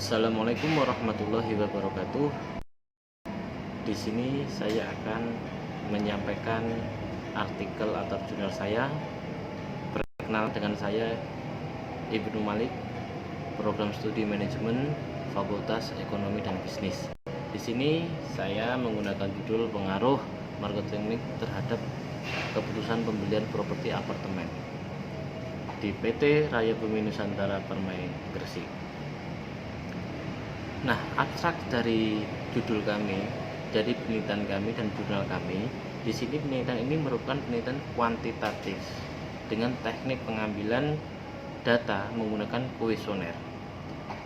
Assalamualaikum warahmatullahi wabarakatuh. Di sini saya akan menyampaikan artikel atau jurnal saya. Perkenalkan dengan saya Ibnu Malik, Program Studi Manajemen, Fakultas Ekonomi dan Bisnis. Di sini saya menggunakan judul pengaruh marketing terhadap keputusan pembelian properti apartemen di PT Raya Bumi Nusantara Permai Gresik. Nah, abstrak dari judul kami, dari penelitian kami dan jurnal kami, di sini penelitian ini merupakan penelitian kuantitatif dengan teknik pengambilan data menggunakan kuesioner,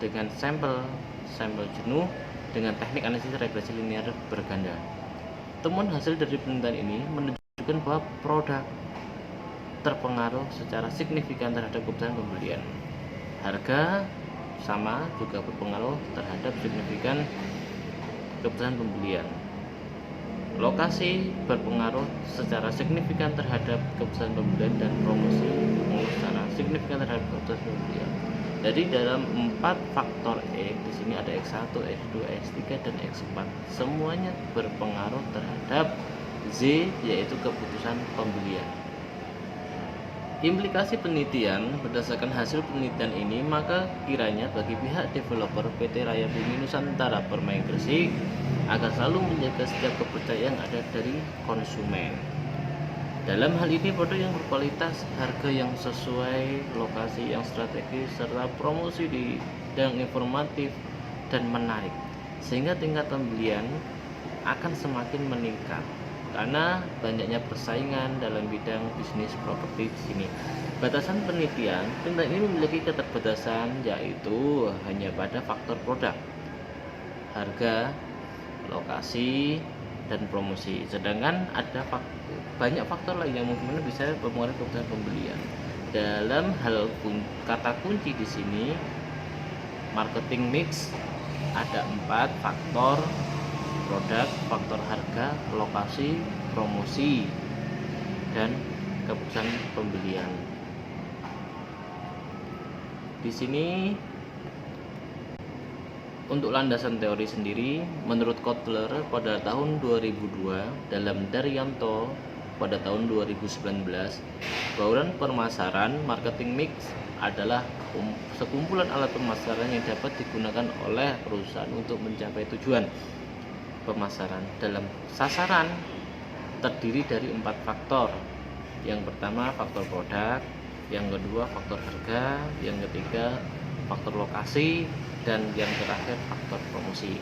dengan sampel jenuh, dengan teknik analisis regresi linear berganda. Temuan hasil dari penelitian ini menunjukkan bahwa produk terpengaruh secara signifikan terhadap keputusan pembelian. Harga sama juga berpengaruh terhadap signifikan keputusan pembelian. Lokasi berpengaruh secara signifikan terhadap keputusan pembelian dan promosi secara signifikan terhadap keputusan pembelian. Jadi dalam 4 faktor E, di sini ada X1, X2, X3 dan X4. Semuanya berpengaruh terhadap Z, yaitu keputusan pembelian. Implikasi penelitian berdasarkan hasil penelitian ini, maka kiranya bagi pihak developer PT Raya Bumi Nusantara Permai Gresik agar selalu menjaga setiap kepercayaan ada dari konsumen. Dalam hal ini produk yang berkualitas, harga yang sesuai, lokasi yang strategis, serta promosi yang informatif dan menarik, sehingga tingkat pembelian akan semakin meningkat karena banyaknya persaingan dalam bidang bisnis properti di sini. Batasan penelitian ini memiliki keterbatasan, yaitu hanya pada faktor produk, harga, lokasi, dan promosi. Sedangkan ada banyak faktor lain yang mungkin bisa mempengaruhi keputusan pembelian. Dalam hal kata kunci di sini, marketing mix, ada 4 faktor: produk, faktor harga, lokasi, promosi, dan keputusan pembelian. Di sini untuk landasan teori sendiri, menurut Kotler pada tahun 2002, dalam Daryanto pada tahun 2019, bauran pemasaran marketing mix adalah sekumpulan alat pemasaran yang dapat digunakan oleh perusahaan untuk mencapai tujuan pemasaran. Dalam sasaran terdiri dari 4 faktor. Yang pertama faktor produk, yang kedua faktor harga, yang ketiga faktor lokasi, dan yang terakhir faktor promosi.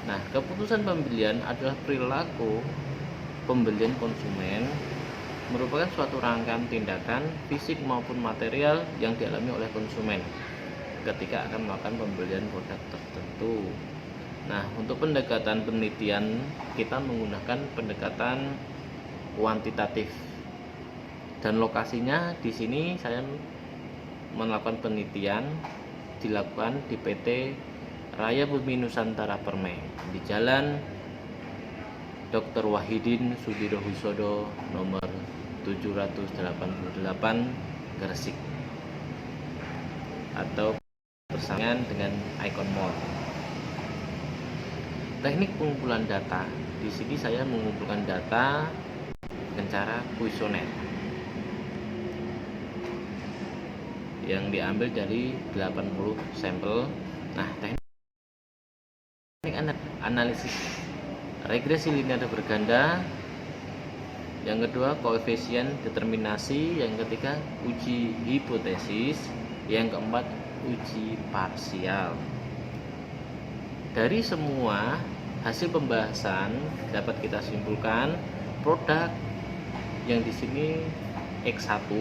Nah, keputusan pembelian adalah perilaku pembelian konsumen, merupakan suatu rangkaian tindakan fisik maupun material yang dialami oleh konsumen ketika akan melakukan pembelian produk tertentu. Nah, untuk pendekatan penelitian kita menggunakan pendekatan kuantitatif, dan lokasinya di sini saya melakukan penelitian dilakukan di PT Raya Bumi Nusantara Permai di Jalan Dr. Wahidin Sudirohusodo nomor 788 Gresik, atau bersamaan dengan Icon Mall. Teknik pengumpulan data, di sini saya mengumpulkan data dengan cara kuesioner yang diambil dari 80 sampel. Nah, teknik analisis regresi linear berganda, yang kedua koefisien determinasi, yang ketiga uji hipotesis, yang keempat uji parsial. Dari semua hasil pembahasan dapat kita simpulkan produk yang di sini X1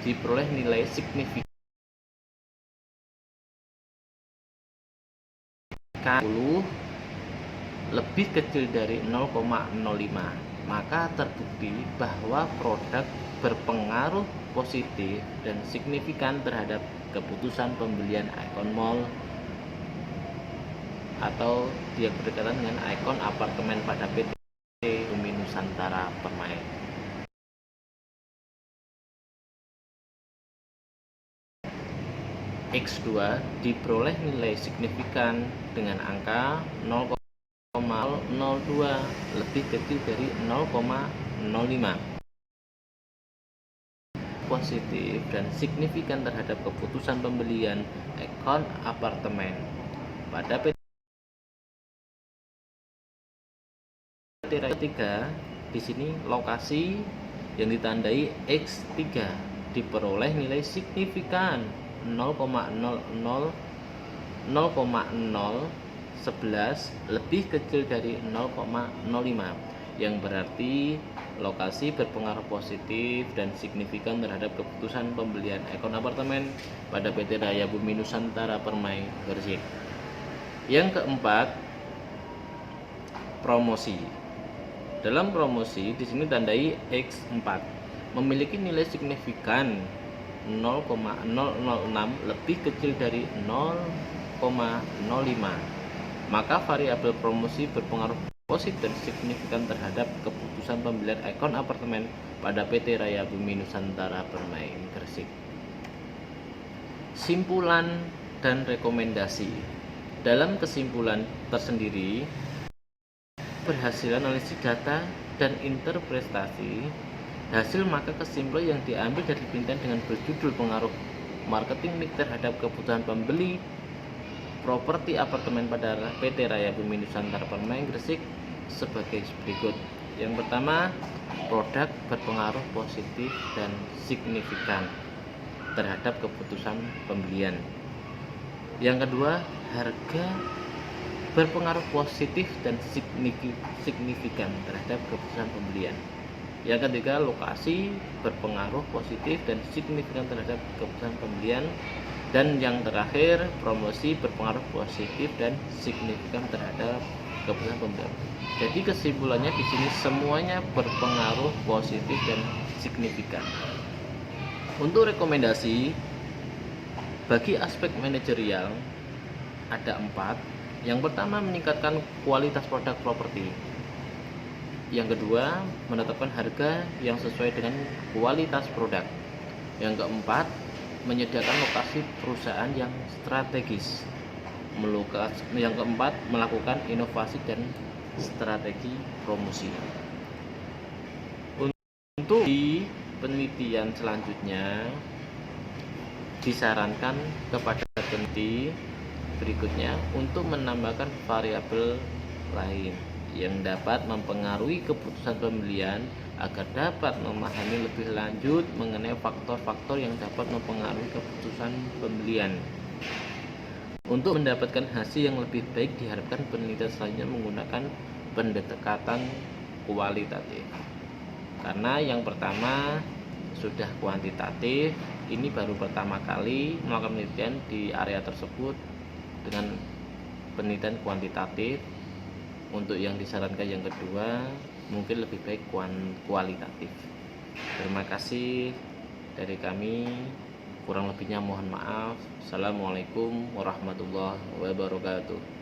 diperoleh nilai signifikan 10 lebih kecil dari 0,05, maka terbukti bahwa produk berpengaruh positif dan signifikan terhadap keputusan pembelian Icon Mall atau dia berdekatan dengan Icon apartemen pada PT Bumi Nusantara Permai. X2 diperoleh nilai signifikan dengan angka 0,002 lebih kecil dari 0,05. Positif dan signifikan terhadap keputusan pembelian ekon apartemen pada PT ketiga. Di sini lokasi yang ditandai X3 diperoleh nilai signifikan 0,011 lebih kecil dari 0,05, yang berarti lokasi berpengaruh positif dan signifikan terhadap keputusan pembelian ekon apartemen pada PT Raya Bumi Nusantara Permai Gresik. Yang keempat, promosi. Dalam promosi di sini tandai X4 memiliki nilai signifikan 0,006 lebih kecil dari 0,05, maka variabel promosi berpengaruh positif dan signifikan terhadap keputusan pembelian ekon apartemen pada PT Raya Bumi Nusantara Permai Gresik. Simpulan dan rekomendasi. Dalam kesimpulan tersendiri, berhasilan analisis data dan interpretasi hasil, maka kesimpulan yang diambil dari penelitian dengan berjudul pengaruh marketing mix terhadap kebutuhan pembeli properti apartemen pada PT Raya Bumi Nusantara Permai Gresik sebagai berikut. Yang pertama, produk berpengaruh positif dan signifikan terhadap keputusan pembelian. Yang kedua, harga berpengaruh positif dan signifikan terhadap keputusan pembelian. Yang ketiga, lokasi berpengaruh positif dan signifikan terhadap keputusan pembelian. Dan yang terakhir, promosi berpengaruh positif dan signifikan terhadap keputusan pembelian. Jadi kesimpulannya di sini semuanya berpengaruh positif dan signifikan. Untuk rekomendasi bagi aspek manajerial ada 4. Yang pertama, meningkatkan kualitas produk properti. Yang kedua, menetapkan harga yang sesuai dengan kualitas produk. Yang keempat, menyediakan lokasi perusahaan yang strategis. Yang keempat, melakukan inovasi dan strategi promosi. Untuk di penelitian selanjutnya, disarankan kepada peneliti berikutnya untuk menambahkan variabel lain yang dapat mempengaruhi keputusan pembelian agar dapat memahami lebih lanjut mengenai faktor-faktor yang dapat mempengaruhi keputusan pembelian. Untuk mendapatkan hasil yang lebih baik, diharapkan penelitian selanjutnya menggunakan pendekatan kualitatif. Karena yang pertama sudah kuantitatif, ini baru pertama kali melakukan penelitian di area tersebut dengan penelitian kuantitatif. Untuk yang disarankan yang kedua mungkin lebih baik kualitatif. Terima kasih dari kami, kurang lebihnya mohon maaf. Assalamualaikum warahmatullahi wabarakatuh.